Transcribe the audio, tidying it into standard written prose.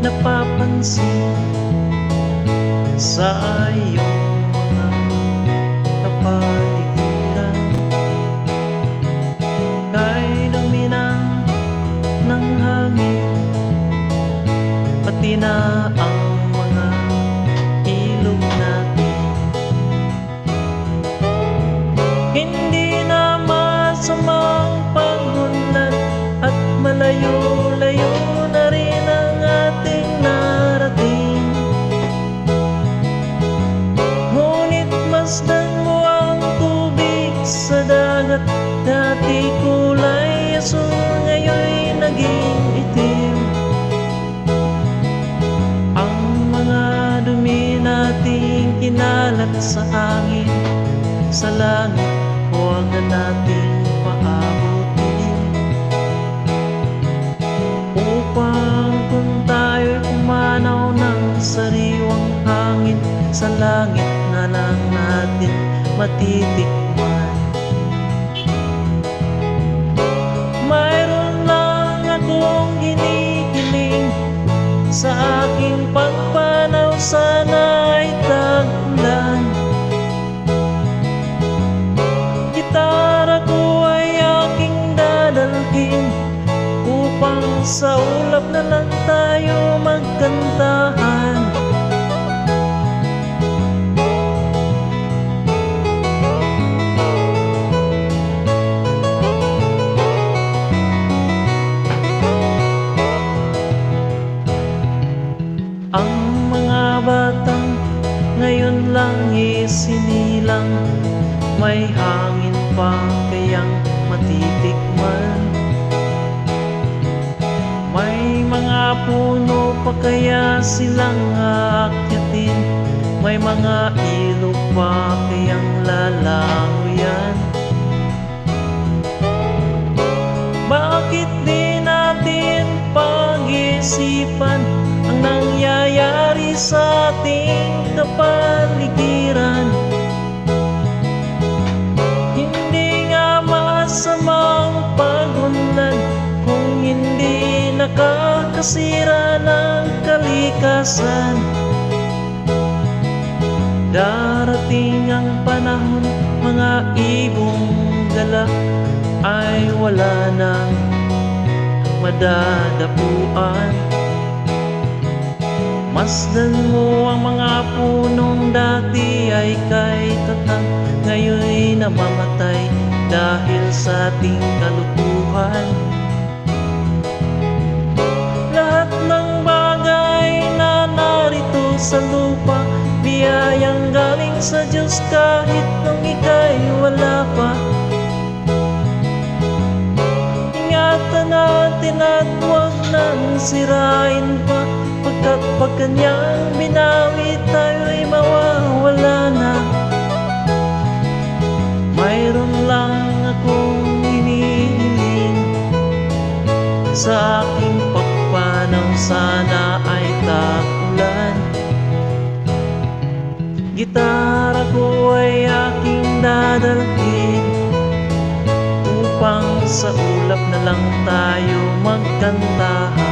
napapansin sa iyong mga kapaligiran. Kay luminang ng hangin, pati na ang mga ilog natin. Hindi na masamang pagunlad at malayo-layo na rin ang ating narating. Ngunit masdan mo ang tubig sa dagat, dati kulay asul, ngayon'y naging itim. Ang mga dumi nating kinalat sa hangin, sa langit huwag na nating paabutin, upang kung tayo'y pumanaw ng sariwang hangin, sa langit na lang natin matitikman. Mayroon lang akong hinihiling, sa aking pagpanaw sana'y tag-ulan. Gitara ko ay aking dadalhin, upang sa ulap na lang tayo magkantahan. Ang mga batang ngayon lang isinilang, may hangin pa kayang matitikman. May mga puno pa kaya silang aakyatin, may mga ilog pa kayang lalangoyan. Bakit di natin pag-isipan ang nangyayari sa ating kapaligiran? Hindi nga masamang pagunlad kung hindi nakakasira ng kalikasan. Darating ang panahon, mga ibong gala ay wala nang madadapuan. Masdan mo ang mga punong dati ay kay tatang, ngayon'y namamatay dahil sa ating kalukuhan. Lahat ng bagay na narito sa lupa, biyayang galing sa Diyos kahit nung ika'y wala pa. Ingatan natin at huwag nang sirain pa, pagkat pag kanyang binawi tayo'y mawawala na. Mayroon lang akong hinihiling, sa aking pagpanaw sana ay tag-ulan. Gitara ko ay aking dadalhin, upang sa ulap na lang tayo magkantahan.